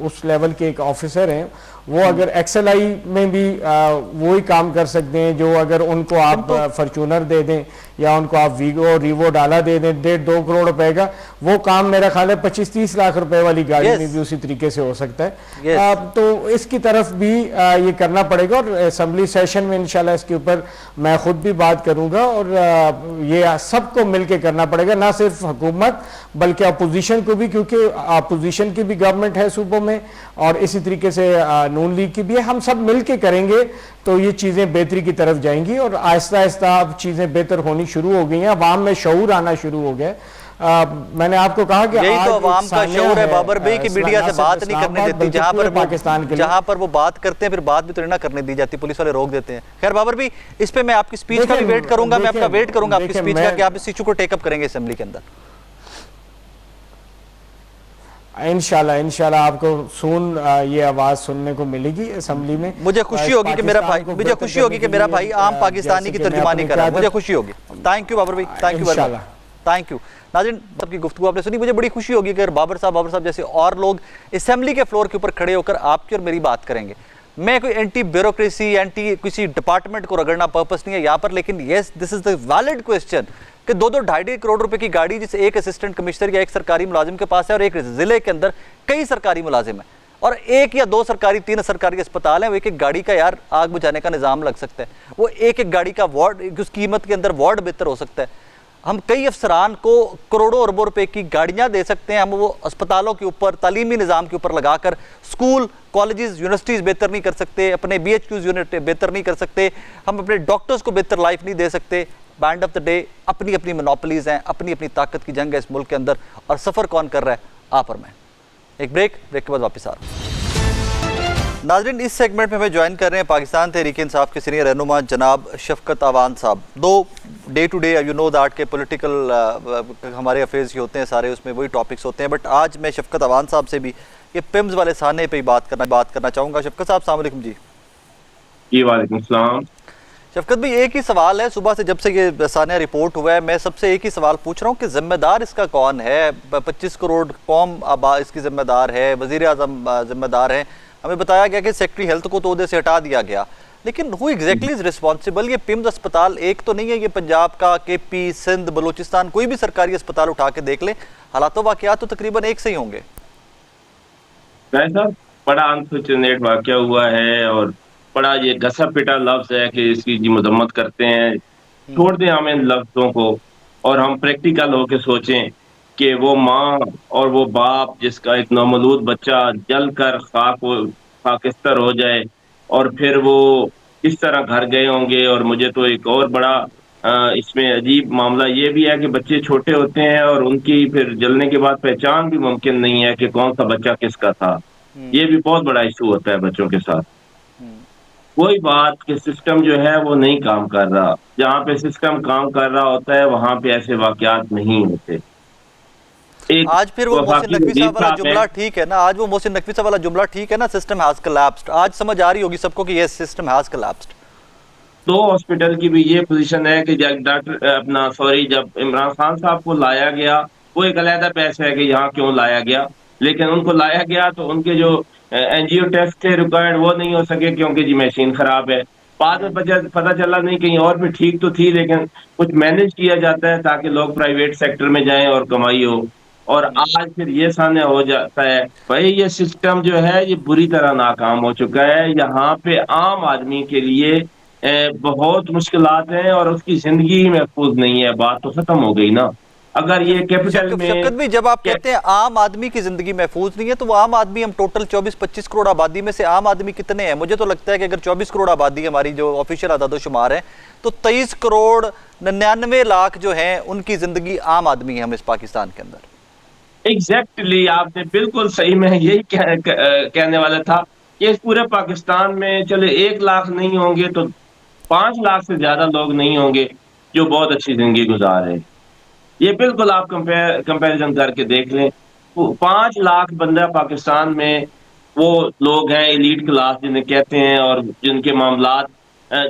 [SPEAKER 3] उस लेवल के एक ऑफिसर हैं, वो अगर एक्सएलआई में भी वो ही काम कर सकते हैं जो अगर उनको आप फॉर्च्यूनर दे दें या उनको आप वीगो रीवो डाला दे दें 1.5-2 करोड़ रुपए का, वो काम मेरा ख्याल है 25-30 लाख रुपए वाली गाड़ी में भी उसी तरीके से हो सकता है। तो इसकी तरफ भी ये करना पड़ेगा और असेंबली सेशन में इंशाल्लाह इसके ऊपर मैं खुद भी बात करूंगा और ये सबको मिलकर करना पड़ेगा, ना सिर्फ हुकूमत बल्कि अपोजिशन को भी, क्योंकि अपोजिशन की भी गवर्नमेंट है सूबों में और इसी तरीके से नून लीग की भी है। हम सब मिलके करेंगे तो ये चीजें बेहतरी की तरफ जाएंगी और आहिस्ता आहिस्ता अब चीजें बेहतर होनी शुरू हो गई हैं, अवाम में शऊर आना शुरू हो गया। मैंने आपको कहा कि
[SPEAKER 2] यही तो अवाम का शऊर है बाबर भाई की मीडिया से बात नहीं करने देती, जहां पर पाकिस्तान के जहां पर वो बात करते हैं फिर बात भी तो ना करने दी जाती, पुलिस वाले रोक देते हैं। खैर बाबर भाई, इस पे मैं आपकी स्पीच का भी वेट करूंगा, मैं आपका वेट करूंगा आपकी स्पीच का कि आप इस इशू को टेकअप करेंगे असेंबली के अंदर।
[SPEAKER 3] इंशाल्लाह आपको सुन ये आवाज सुनने को मिलेगी असेंबली में।
[SPEAKER 2] मुझे खुशी होगी कि मेरा भाई आम पाकिस्तानी की तर्जुमानी कर रहा है, मुझे खुशी होगी। थैंक यू बाबर भाई, थैंक यू, थैंक यू। नाज़रीन, सबकी गुफ्तगू आपने सुनी, मुझे बड़ी खुशी होगी कि अगर बाबर साहब जैसे और लोग असेंबली के फ्लोर के ऊपर खड़े होकर आपकी और मेरी बात करेंगे। मैं कोई एंटी ब्यूरोक्रेसी, एंटी किसी डिपार्टमेंट को रगड़ना पर्पस नहीं है यहाँ पर, लेकिन yes this is the valid question कि 2-2 करोड़ रुपए की गाड़ी जिसे एक असिस्टेंट कमिश्नर या एक सरकारी मुलाजिम के पास है और एक जिले के अंदर कई सरकारी मुलाजिम है और 1 या 2 सरकारी 3 सरकारी अस्पताल हैं, वो एक गाड़ी का यार आग बुझाने का निज़ाम लग सकता है, वो एक गाड़ी का वार्ड उस कीमत के अंदर वार्ड बेहतर हो सकता है। हम कई अफसरान को करोड़ों अरबों रुपए की गाड़ियां दे सकते हैं, हम वो अस्पतालों के ऊपर, तालीमी निज़ाम के ऊपर लगाकर स्कूल कॉलेजेस यूनिवर्सिटीज़ बेहतर नहीं कर सकते, अपने BHQs यूनिट बेहतर नहीं कर सकते, हम अपने डॉक्टर्स को बेहतर लाइफ नहीं दे सकते। बैंड ऑफ द डे अपनी अपनी मोनोपोलीज हैं, अपनी अपनी ताकत की जंग है इस मुल्क के अंदर, और सफ़र कौन कर रहा है, आप और मैं। एक ब्रेक के बाद वापस आ रहा हूँ। नाज़रीन, इस सेगमेंट में हमें ज्वाइन कर रहे हैं पाकिस्तान तहरीक इंसाफ के सीनियर रहनुमा जनाब शफकत अवान साहब। दो day to day you know that के पॉलिटिकल हमारे अफेयर्स ही होते हैं सारे, उसमें वही टॉपिक्स होते हैं, बट आज मैं शफकत अवान साहब से भी ये पिम्स वाले साने पे ही बात करना चाहूँगा। शफकत साहब अस्सलाम वालेकुम।
[SPEAKER 4] जी वालेकुम सलाम।
[SPEAKER 2] शफकत भाई, एक ही सवाल है, सुबह से जब से ये सानिया रिपोर्ट हुआ है मैं सबसे एक ही सवाल पूछ रहा हूँ कि जिम्मेदार इसका कौन है? 25 करोड़ कौम इसकी जिम्मेदार है, वज़ीर आज़म जिम्मेदार है, हमें बताया गया कि सेक्रेटरी हेल्थ को तो उहदे से हटा दिया गया, लेकिन हु एग्जैक्टली इज रिस्पॉन्सिबल? ये पिम्स अस्पताल एक तो नहीं है, ये पंजाब का, KP, सिंध, बलूचिस्तान, कोई भी सरकारी अस्पताल उठा के देख लें, हालात वाक़यात तो तकरीबन एक से ही होंगे।
[SPEAKER 4] बड़ा अनफॉर्चुनेट वाक़या हुआ है और बड़ा ये घसा पिटा लफ्ज है कि इसकी जी मजम्मत करते हैं। छोड़ दें हम इन लफ्जों को और हम प्रैक्टिकल होकर सोचें कि वो माँ और वो बाप जिसका एक नौमौलूद बच्चा जल कर खाकिस्तर हो जाए और फिर वो किस तरह घर गए होंगे। और मुझे तो एक और बड़ा इसमें अजीब मामला ये भी है कि बच्चे छोटे होते हैं और उनकी फिर जलने के बाद पहचान भी मुमकिन नहीं है कि कौन सा बच्चा किसका था। ये भी बहुत बड़ा इशू होता है बच्चों के साथ। कोई बात कि सिस्टम जो है वो नहीं काम कर रहा, जहाँ पे सिस्टम काम कर रहा होता है वहां पे ऐसे वाकयात नहीं होते।
[SPEAKER 2] आज फिर वो मोहसिन नकवी साहब वाला जुमला ठीक है ना, आज वो मोहसिन नकवी साहब वाला जुमला ठीक है ना, सिस्टम हैज कोलैप्स्ड। आज समझ आ रही होगी सबको कि ये सिस्टम हैज कोलैप्स्ड।
[SPEAKER 4] तो हॉस्पिटल की भी ये पोजीशन है कि जब इमरान खान साहब को लाया गया, वो एक अलहदा बहस है कि यहाँ क्यों लाया गया, लेकिन उनको लाया गया तो उनके जो एनजीओ टेस्ट थे रिक्वायर्ड वो नहीं हो सके क्योंकि जी मशीन खराब है। बाद में पता चला नहीं कहीं और भी ठीक तो थी, लेकिन कुछ मैनेज किया जाता है ताकि लोग प्राइवेट सेक्टर में जाएं और कमाई हो। और आज फिर ये सामने हो जाता है भाई ये सिस्टम जो है ये बुरी तरह नाकाम हो चुका है। यहाँ पे आम आदमी के लिए बहुत मुश्किलात हैं और उसकी जिंदगी महफूज नहीं है। बात तो खत्म हो गई ना। अगर ये कैपिटल में
[SPEAKER 2] शफकत भी जब आप कहते हैं आम आदमी की जिंदगी महफूज नहीं है, तो वो आम आदमी, हम टोटल 24-25 करोड़ आबादी में से आम आदमी कितने हैं? मुझे तो लगता है कि अगर 24 करोड़ आबादी हमारी जो ऑफिशियल आदादोशुमार है तो 23 करोड़ 99 लाख जो हैं उनकी जिंदगी आम आदमी है हम इस पाकिस्तान के अंदर।
[SPEAKER 4] एग्जैक्टली आपने बिल्कुल सही, मैं यही कहने वाला था कि इस पूरे पाकिस्तान में चले 1 लाख नहीं होंगे तो 5 लाख से ज्यादा लोग नहीं होंगे जो बहुत अच्छी जिंदगी गुजार रहे हैं। ये बिल्कुल आप कंपैरिजन करके देख लें। 5 लाख बंदा पाकिस्तान में वो लोग हैं एलीट क्लास जिन्हें कहते हैं और जिनके मामलात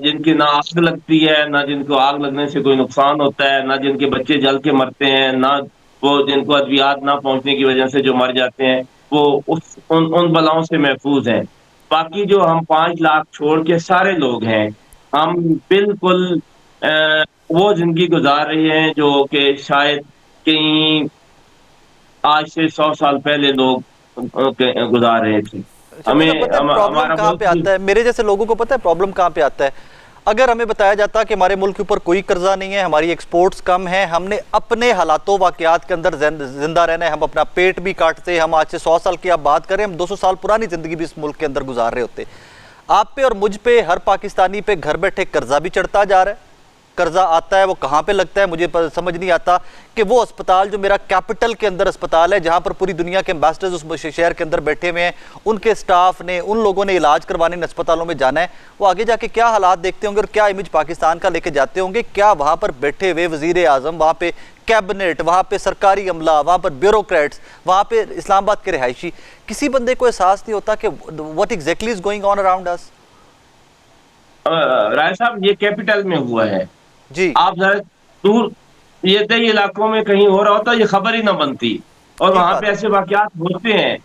[SPEAKER 4] जिनकी ना आग लगती है, ना जिनको आग लगने से कोई नुकसान होता है, ना जिनके बच्चे जल के मरते हैं, ना वो जिनको अद्वियात ना पहुँचने की वजह से जो मर जाते हैं, वो उन बलाओं से महफूज हैं। बाकी जो हम 5 लाख छोड़ के सारे लोग हैं, हम बिल्कुल अ, वो ज़िंदगी गुज़ार रहे हैं जो कि शायद कहीं आज से 100 साल पहले लोग गुज़ार रहे थे।
[SPEAKER 2] शफीक साहब,
[SPEAKER 4] हमें
[SPEAKER 2] पता है प्रॉब्लम
[SPEAKER 4] हमारा
[SPEAKER 2] कहाँ
[SPEAKER 4] मुल्क
[SPEAKER 2] पे
[SPEAKER 4] भी
[SPEAKER 2] आता है? मेरे जैसे लोगों को पता है प्रॉब्लम कहाँ पे आता है? अगर हमें बताया जाता कि हमारे मुल्क के ऊपर कोई कर्जा नहीं है, हमारी एक्सपोर्ट्स कम है, हमने अपने हालातों वाकयात के अंदर जिंदा रहना है, हम अपना पेट भी काटते हैं, हम आज से 100 साल की आप बात करें, हम 200 साल पुरानी जिंदगी भी इस मुल्क के अंदर गुजार रहे होते। आप पे और मुझ पे, हर पाकिस्तानी पे घर बैठे कर्जा भी चढ़ता जा रहा है। कर्जा आता है, वो कहाँ पे लगता है मुझे समझ नहीं आता कि वो अस्पताल जो मेरा कैपिटल के अंदर अस्पताल है, जहाँ पर पूरी दुनिया के एम्बेसडर्स उस शहर के अंदर बैठे हुए हैं, उनके स्टाफ ने, उन लोगों ने इलाज करवाने इन अस्पतालों में जाना है, वो आगे जाके क्या हालात देखते होंगे और क्या इमेज पाकिस्तान का लेके जाते होंगे। क्या वहाँ पर बैठे हुए वजीर आजम, वहाँ पे कैबिनेट, वहाँ पे सरकारी अमला, वहाँ पर ब्यूरोक्रेट्स, वहाँ पे इस्लामाबाद के रिहायशी, किसी बंदे को एहसास नहीं होता कि what exactly is going on around us?
[SPEAKER 4] Rai साहब, ये कैपिटल में हुआ है।
[SPEAKER 2] जी,
[SPEAKER 4] आप जरा दूर ये दही इलाकों में कहीं हो रहा होता, ये खबर ही ना बनती। और
[SPEAKER 2] ठीक
[SPEAKER 4] वहां पे
[SPEAKER 2] बात है।
[SPEAKER 4] ऐसे वाकयात होते हैं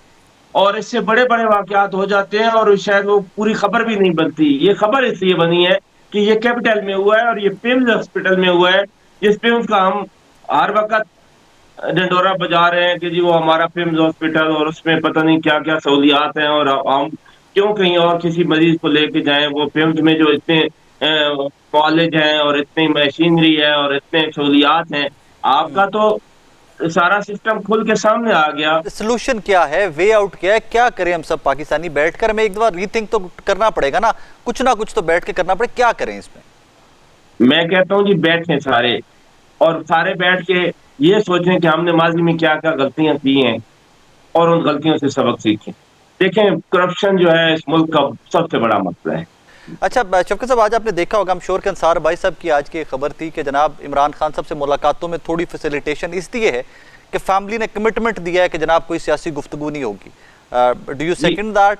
[SPEAKER 4] और इससे बड़े बड़े वाकयात हो जाते हैं और शायद वो पूरी खबर भी नहीं बनती। ये खबर इसलिए बनी है कि ये कैपिटल में हुआ है और ये पिम्स हॉस्पिटल में हुआ है, जिस पिम्स का हम हर वक्त ढिंढोरा बजा रहे हैं कि जी वो हमारा पिम्स हॉस्पिटल और उसमें पता नहीं क्या क्या सहूलियात हैं, और हम क्यों कहीं और किसी मरीज को लेके जाएं। वो पिम्स में जो इतने कॉलेज हैं और इतनी मशीनरी है और इतने सहूलियात हैं, आपका तो सारा सिस्टम खुल के सामने आ गया।
[SPEAKER 2] सोल्यूशन क्या है, वे आउट क्या है, क्या करें हम सब पाकिस्तानी बैठकर? हमें एक बार रीथिंक तो करना पड़ेगा ना कुछ तो बैठ के करना पड़ेगा। क्या करें इसमें?
[SPEAKER 4] मैं कहता हूँ जी, बैठें सारे और सारे बैठ के ये सोचें कि हमने माजी में क्या क्या गलतियां की हैं और उन गलतियों से सबक सीखें। देखें, करप्शन जो है इस मुल्क का सबसे बड़ा मसला है।
[SPEAKER 2] अच्छा शफकत साहब, आज आपने देखा होगा, हम श्योर के अंसार भाई साहब की आज की खबर थी कि जनाब इमरान खान साहब से मुलाकातों में थोड़ी फैसिलिटेशन इसलिए है कि फैमिली ने कमिटमेंट दिया है कि जनाब कोई सियासी गुफ्तगू नहीं होगी। डू यू
[SPEAKER 4] जी
[SPEAKER 2] सेकंड दैट?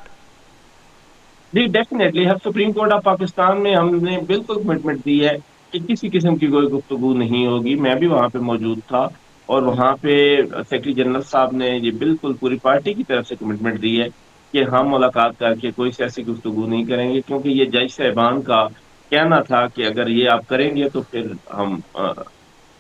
[SPEAKER 4] जी, डेफिनेटली हम सुप्रीम कोर्ट ऑफ पाकिस्तान में हमने बिल्कुल कमिटमेंट दी है कि किसी किस्म की कोई गुफ्तगू नहीं होगी। मैं भी वहाँ पे मौजूद था और वहाँ पे सेक्रेटरी जनरल साहब ने ये बिल्कुल पूरी पार्टी की तरफ से कमिटमेंट दी है कि हम मुलाकात करके कोई सियासी गुफ्तगू नहीं करेंगे, क्योंकि ये जज साहिबान का कहना था कि अगर ये आप करेंगे तो फिर हम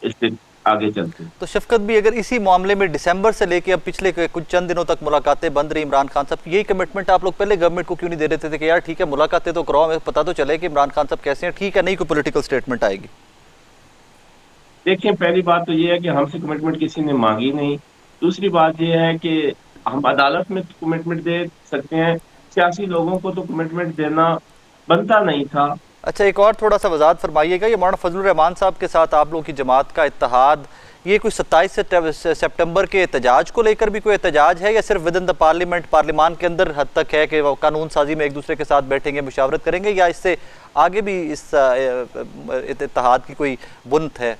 [SPEAKER 4] इससे आगे चलते हैं।
[SPEAKER 2] तो शफकत भी, अगर इसी मामले में दिसंबर से लेके अब पिछले कुछ चंद दिनों तक मुलाकातें बंद रही इमरान खान साहब की, यही कमिटमेंट आप लोग पहले गवर्नमेंट को क्यों नहीं दे रहे थे कि यार ठीक है मुलाकातें तो कराओ, हमें पता तो चले कि इमरान खान साहब कैसे हैं, ठीक है, नहीं कोई पॉलिटिकल स्टेटमेंट आएगी?
[SPEAKER 4] देखिए, पहली बात तो ये है कि हमसे कमिटमेंट किसी ने मांगी नहीं। दूसरी बात ये है कि हम अदालत में कमिटमेंट दे सकते हैं, सियासी लोगों को तो कमिटमेंट देना बनता नहीं था।
[SPEAKER 2] अच्छा, एक और थोड़ा सा वजाहत फरमाइएगा, ये मौलाना फजलुर रहमान साहब के साथ आप लोगों की जमात का इत्तेहाद, ये कोई 27 सितंबर के एहतजाज को लेकर भी कोई एहतजाज है या सिर्फ with in the parliament, parliament के अंदर हद तक है कि वो कानून साजी में एक दूसरे के साथ बैठेंगे, मुशावरत करेंगे, या इससे आगे भी इस इत्तेहाद की कोई बुनत है?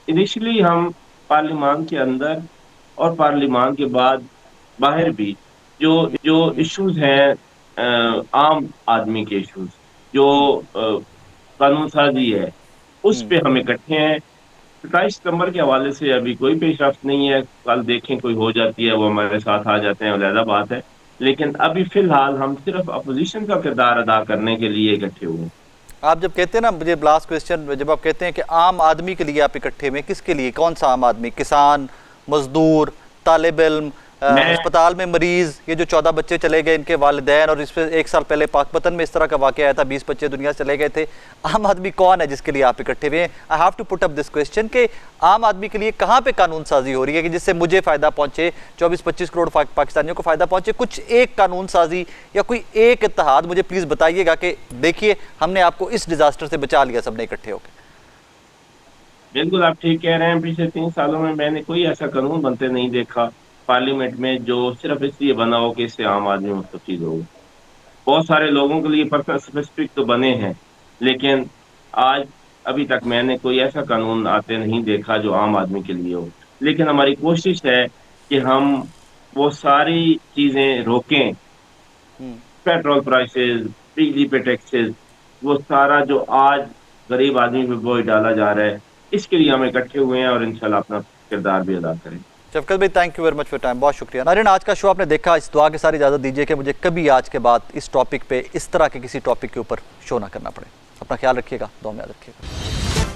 [SPEAKER 4] इनिशियली हम पार्लिमान के अंदर और पार्लिमान के बाद बाहर भी जो जो इश्यूज हैं, आम आदमी के इश्यूज, जो कानून साजी है, उस पे हम इकट्ठे हैं। 27 सितंबर के हवाले से अभी कोई पेशरफ्त नहीं है। कल देखें कोई हो जाती है, वो हमारे साथ आ जाते हैं, अलहदा बात है। लेकिन अभी फिलहाल हम सिर्फ अपोजिशन का किरदार अदा करने के लिए इकट्ठे हुए हैं।
[SPEAKER 2] आप जब कहते हैं ना, मुझे लास्ट क्वेश्चन, जब आप कहते हैं कि आम आदमी के लिए आप इकट्ठे में, किसके लिए, कौन सा आम आदमी? किसान, मजदूर, तालिब इल्म,
[SPEAKER 4] मैं
[SPEAKER 2] अस्पताल में मरीज, ये जो 14 बच्चे चले गए इनके वालिदैन, और इस पर 1 साल पहले पाकपतन में इस तरह का वाकया आया था, 20 बच्चे दुनिया से चले गए थे। आम आदमी कौन है जिसके लिए आप इकट्ठे हुए हैं? I have to put up this question कि आम आदमी के लिए कहाँ पे कानून साजी हो रही है कि जिससे मुझे फ़ायदा पहुँचे, 24-25 करोड़ पाकिस्तानियों को फ़ायदा पहुँचे? कुछ एक कानून साजी या कोई एक इत्तेहाद मुझे प्लीज़ बताइएगा कि देखिए हमने आपको इस डिज़ास्टर से बचा लिया सबने इकट्ठे होकर।
[SPEAKER 4] बिल्कुल आप ठीक कह रहे हैं। पिछले 3 सालों में मैंने कोई ऐसा कानून बनते नहीं देखा पार्लियामेंट में जो सिर्फ इसलिए बना हो कि इससे आम आदमी मुस्तफीद हो। बहुत सारे लोगों के लिए पर्सनल स्पेसिफिक तो बने हैं, लेकिन आज अभी तक मैंने कोई ऐसा कानून आते नहीं देखा जो आम आदमी के लिए हो। लेकिन हमारी कोशिश है कि हम वो सारी चीजें रोकें, पेट्रोल प्राइसेस, बिजली पे टैक्सेस, वो सारा जो आज गरीब आदमी पे बोझ डाला जा रहा है, इसके लिए हम इकट्ठे हुए हैं और इंशाल्लाह अपना किरदार भी अदा करें।
[SPEAKER 2] शफकत भाई, thank you very much for time, बहुत शुक्रिया। नाज़रीन, आज का शो आपने देखा, इस दुआ के साथ इजाज़त दीजिए कि मुझे कभी आज के बाद इस टॉपिक पे, इस तरह के किसी टॉपिक के ऊपर शो ना करना पड़े। अपना ख्याल रखिएगा, दुआ में याद रखिएगा।